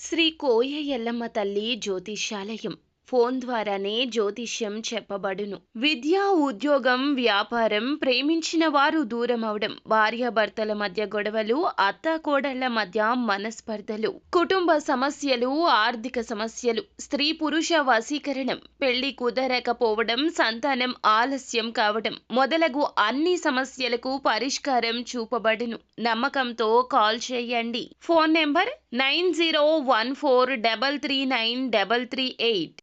శ్రీ కోయ ఎల్లమ్మ తల్లి జ్యోతిష్యాలయం ఫోన్ ద్వారానే జ్యోతిష్యం చెప్పబడును. విద్య, ఉద్యోగం, వ్యాపారం, ప్రేమించిన వారు దూరమవడం, భార్యాభర్తల మధ్య గొడవలు, అత్తాకోడళ్ల మధ్య మనస్పర్ధలు, కుటుంబ సమస్యలు, ఆర్థిక సమస్యలు, స్త్రీ పురుష వశీకరణం, పెళ్లి కుదరకపోవడం, సంతానం ఆలస్యం కావడం మొదలగు అన్ని సమస్యలకు పరిష్కారం చూపబడును. నమ్మకంతో కాల్ చేయండి. Phone number 9014339338.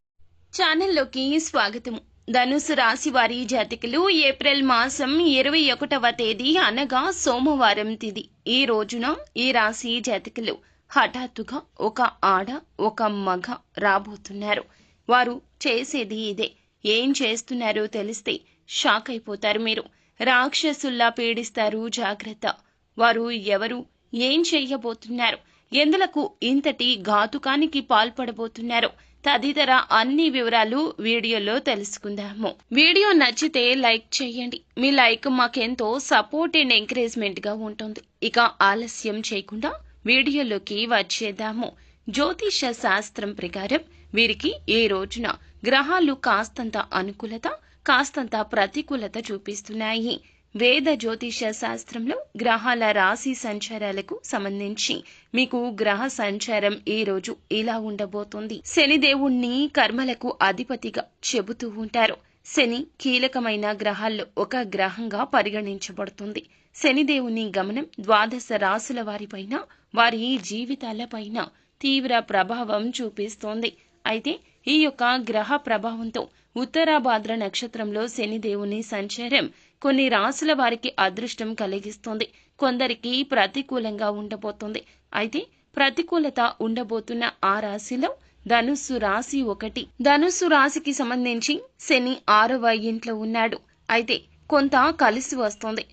ఛానల్లోకి స్వాగతం. ధనుసు రాశి వారి జాతకులు ఏప్రిల్ మాసం 21వ తేదీ అనగా సోమవారం తిథి. ఈ రోజున ఈ రాశి జాతకులు హఠాత్తుగా ఒక ఆడ ఒక మగ రాబోతున్నారు. వారు చేసేది ఇదే. ఏం చేస్తున్నారో తెలిస్తే షాక్ అయిపోతారు మీరు. రాక్షసుల్లా పీడిస్తారు, జాగ్రత్త. వారు ఎవరు, ఏం చెయ్యబోతున్నారు, ఎందులకు ఇంతటి ఘాతుకానికి పాల్పడబోతున్నారు తదితర అన్ని వివరాలు వీడియోలో తెలుసుకుందాము. వీడియో నచ్చితే లైక్ చేయండి. మీ లైక్ మాకెంతో సపోర్ట్ అండ్ ఎంకరేజ్మెంట్ గా ఉంటుంది. ఇక ఆలస్యం చేయకుండా వీడియోలోకి వచ్చేద్దాము. జ్యోతిష శాస్త్రం ప్రకారం వీరికి ఈ రోజున గ్రహాలు కాస్తంత అనుకూలత, కాస్తంత ప్రతికూలత చూపిస్తున్నాయి. వేద జ్యోతిష శాస్త్రంలో గ్రహాల రాశి సంచారాలకు సంబంధించి మీకు గ్రహ సంచారం ఈ రోజు ఇలా ఉండబోతుంది. శనిదేవుణ్ణి కర్మలకు అధిపతిగా చెబుతూ ఉంటారు. శని కీలకమైన గ్రహాల్లో ఒక గ్రహంగా పరిగణించబడుతుంది. శనిదేవుని గమనం ద్వాదశ రాశుల వారిపైన, వారి జీవితాలపైన తీవ్ర ప్రభావం చూపిస్తోంది. అయితే ఈ యొక్క గ్రహ ప్రభావంతో ఉత్తరాభాద్ర నక్షత్రంలో శనిదేవుని సంచారం కొన్ని రాశుల వారికి అదృష్టం కలిగిస్తుంది, కొందరికి ప్రతికూలంగా ఉండబోతుంది. అయితే ప్రతికూలత ఉండబోతున్న ఆ రాశిలో ధనుస్సు రాశి ఒకటి. ధనుస్సు రాశికి సంబంధించి శని 6వ ఇంట్లో ఉన్నాడు. అయితే కొంత కలిసి వస్తుంది,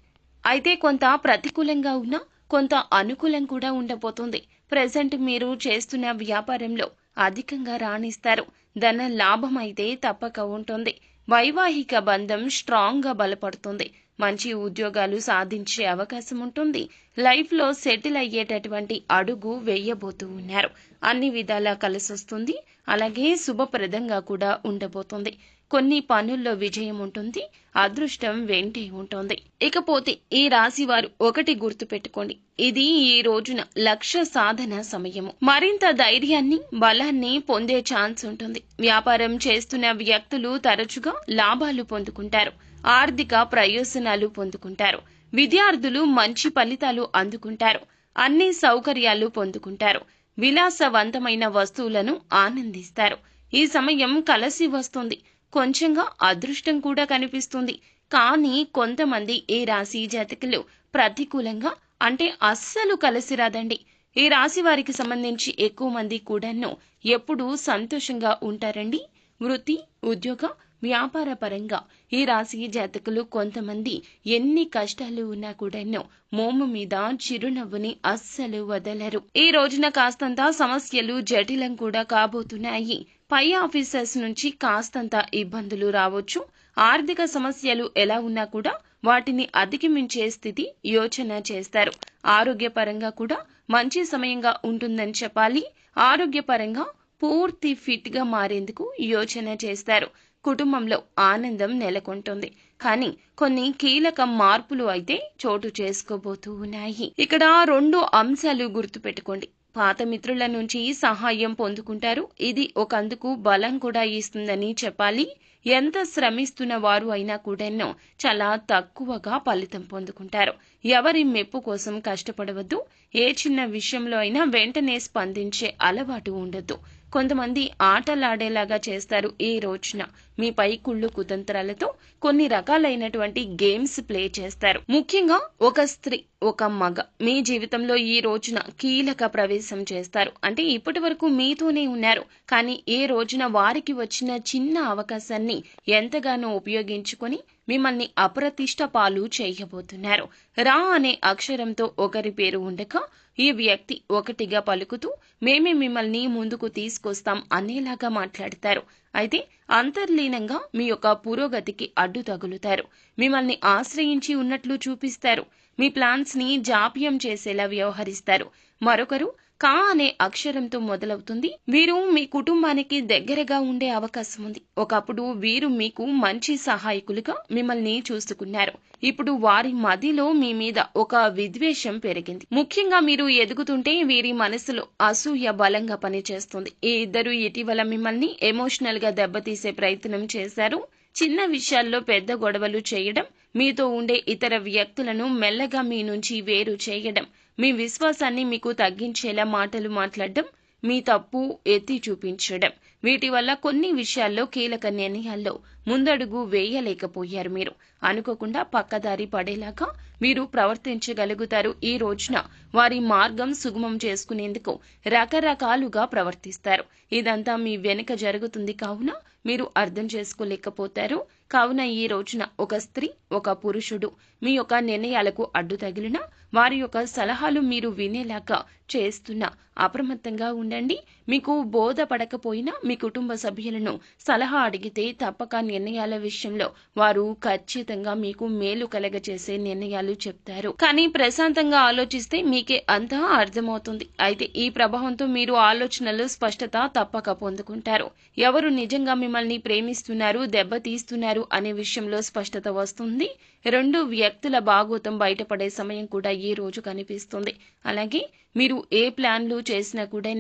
అయితే కొంత ప్రతికూలంగా ఉన్నా కొంత అనుకూలం కూడా ఉండబోతుంది. ప్రెజెంట్ మీరు చేస్తున్న వ్యాపారంలో అధికంగా రాణిస్తారు. ధన లాభం అయితే తప్పక ఉంటుంది. వైవాహిక బంధం స్ట్రాంగ్ గా బలపడుతుంది. మంచి ఉద్యోగాలు సాధించే అవకాశం ఉంటుంది. లైఫ్ లో సెటిల్ అయ్యేటటువంటి అడుగు వేయబోతూ ఉన్నారు. అన్ని విధాలా కలిసొస్తుంది. అలాగే శుభప్రదంగా కూడా ఉండబోతుంది. కొన్ని పనుల్లో విజయం ఉంటుంది. అదృష్టం వెంటే ఉంటుంది. ఇకపోతే ఈ రాశి వారు ఒకటి గుర్తు పెట్టుకోండి, ఇది ఈ రోజున లక్ష్య సాధన సమయము. మరింత ధైర్యాన్ని, బలాన్ని పొందే ఛాన్స్ ఉంటుంది. వ్యాపారం చేస్తున్న వ్యక్తులు తరచుగా లాభాలు పొందుకుంటారు. ఆర్థిక ప్రయోజనాలు పొందుకుంటారు. విద్యార్థులు మంచి ఫలితాలు అందుకుంటారు. అన్ని సౌకర్యాలు పొందుకుంటారు. విలాసవంతమైన వస్తువులను ఆనందిస్తారు. ఈ సమయం కలిసి వస్తుంది. కొంచెంగా అదృష్టం కూడా కనిపిస్తుంది. కానీ కొంతమంది ఈ రాశి జాతకులు ప్రతికూలంగా, అంటే అస్సలు కలిసి రాదండి. ఈ రాశి వారికి సంబంధించి ఎక్కువ మంది కూడాను ఎప్పుడూ సంతోషంగా ఉంటారండి. వృత్తి, ఉద్యోగ, వ్యాపార పరంగా ఈ రాశి జాతకులు కొంతమంది ఎన్ని కష్టాలు ఉన్నా కూడాను మోము మీద చిరునవ్వుని అస్సలు వదలరు. ఈ రోజున కాస్తంత సమస్యలు జటిలం కూడా కాబోతున్నాయి. పై ఆఫీసర్స్ నుంచి కాస్తంత ఇబ్బందులు రావచ్చు. ఆర్థిక సమస్యలు ఎలా ఉన్నా కూడా వాటిని అధిగమించే స్థితి యోచన చేస్తారు. ఆరోగ్యపరంగా కూడా మంచి సమయంగా ఉంటుందని చెప్పాలి. ఆరోగ్యపరంగా పూర్తి ఫిట్ గా మారేందుకు యోచన చేస్తారు. కుటుంబంలో ఆనందం నెలకొంటుంది. కానీ కొన్ని కీలక మార్పులు అయితే చోటు చేసుకోబోతూ ఉన్నాయి. ఇక్కడ 2 అంశాలు గుర్తుపెట్టుకోండి. పాత మిత్రుల నుంచి సహాయం పొందుకుంటారు. ఇది ఒకందుకు బలం కూడా ఇస్తుందని చెప్పాలి. ఎంత శ్రమిస్తున్న వారు అయినా కూడాను చాలా తక్కువగా ఫలితం పొందుకుంటారు. ఎవరి మెప్పు కోసం కష్టపడవద్దు. ఏ చిన్న విషయంలో అయినా వెంటనే స్పందించే అలవాటు ఉండద్దు. కొంతమంది ఆటలాడేలాగా చేస్తారు. ఈ రోజున మీపై కుళ్ళు కుతంత్రాలతో కొన్ని రకాలైనటువంటి గేమ్స్ ప్లే చేస్తారు. ముఖ్యంగా ఒక స్త్రీ, ఒక మగ మీ జీవితంలో ఈ రోజున కీలక ప్రవేశం చేస్తారు. అంటే ఇప్పటి వరకు మీతోనే ఉన్నారు, కానీ ఈ రోజున వారికి వచ్చిన చిన్న అవకాశాన్ని ఎంతగానో ఉపయోగించుకొని మిమ్మల్ని అప్రతిష్ట పాలు చేయబోతున్నారు. రా అనే అక్షరంతో ఒకరి పేరు ఉండక ఈ వ్యక్తి ఒకటిగా పలుకుతూ మేమే మిమ్మల్ని ముందుకు తీసుకొస్తాం అనేలాగా మాట్లాడతారు. అయితే అంతర్లీనంగా మీ యొక్క పురోగతికి అడ్డు తగులుతారు. మిమ్మల్ని ఆశ్రయించి ఉన్నట్లు చూపిస్తారు. మీ ప్లాన్స్ ని జాప్యం చేసేలా వ్యవహరిస్తారు. మరొకరు కా అనే అక్షరంతో మొదలవుతుంది. వీరు మీ కుటుంబానికి దగ్గరగా ఉండే అవకాశం ఉంది. ఒకప్పుడు వీరు మీకు మంచి సహాయకులుగా మిమ్మల్ని చూసుకున్నారు. ఇప్పుడు వారి మదిలో మీ మీద ఒక విద్వేషం పెరిగింది. ముఖ్యంగా మీరు ఎదుగుతుంటే వీరి మనసులో అసూయ బలంగా పనిచేస్తుంది. ఈ ఇద్దరు ఇటీవల మిమ్మల్ని ఎమోషనల్ గా దెబ్బతీసే ప్రయత్నం చేశారు. చిన్న విషయాల్లో పెద్ద గొడవలు చేయడం, మీతో ఉండే ఇతర వ్యక్తులను మెల్లగా మీ నుంచి వేరు చేయడం, మీ విశ్వాసాన్ని మీకు తగ్గించేలా మాటలు మాట్లాడడం, మీ తప్పు ఎత్తి చూపించడం, వీటి వల్ల కొన్ని విషయాల్లో కీలక నిర్ణయాల్లో ముందడుగు వేయలేకపోయారు. మీరు అనుకోకుండా పక్కదారి పడేలాగా మీరు ప్రవర్తించగలుగుతారు. ఈ రోజున వారి మార్గం సుగమం చేసుకునేందుకు రకరకాలుగా ప్రవర్తిస్తారు. ఇదంతా మీ వెనుక జరుగుతుంది కావున మీరు అర్థం చేసుకోలేకపోతారు. కావున ఈ రోజున ఒక స్త్రీ, ఒక పురుషుడు మీ యొక్క నిర్ణయాలకు అడ్డు తగిలినా, వారి యొక్క సలహాలు మీరు వినేలాగా చేస్తున్నా అప్రమత్తంగా ఉండండి. మీకు బోధపడకపోయినా మీ కుటుంబ సభ్యులను సలహా అడిగితే తప్పక నిర్ణయాల విషయంలో వారు ఖచ్చితంగా మీకు మేలు కలగచేసే నిర్ణయాలు చెప్తారు. కానీ ప్రశాంతంగా ఆలోచిస్తే మీకే అంతా అర్థమవుతుంది. అయితే ఈ ప్రభావంతో మీరు ఆలోచనలు స్పష్టత తప్పక పొందుకుంటారు. ఎవరు నిజంగా మిమ్మల్ని ప్రేమిస్తున్నారు, దెబ్బతీస్తున్నారు అనే విషయంలో స్పష్టత వస్తుంది. రెండు వ్యక్తుల భాగోతం బయటపడే సమయం కూడా ఈ రోజు కనిపిస్తుంది. అలాగే మీరు ఏ ప్లాన్లు చేసినా కూడా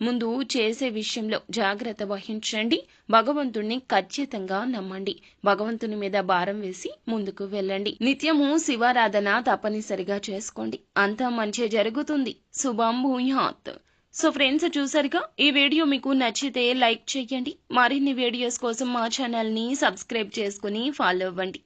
ముందు చేసే విషయంలో జాగ్రత్త వహించండి. భగవంతుణ్ణి ఖచ్చితంగా నమ్మండి. భగవంతుని మీద భారం వేసి ముందుకు వెళ్ళండి. నిత్యము శివారాధన తప్పనిసరిగా చేసుకోండి. అంతా మంచి జరుగుతుంది. శుభం భూయాత్. సో ఫ్రెండ్స్, చూసారుగా, ఈ వీడియో మీకు నచ్చితే లైక్ చేయండి. మరిన్ని వీడియోస్ కోసం మా ఛానల్ ని సబ్స్క్రైబ్ చేసుకుని ఫాలో అవ్వండి.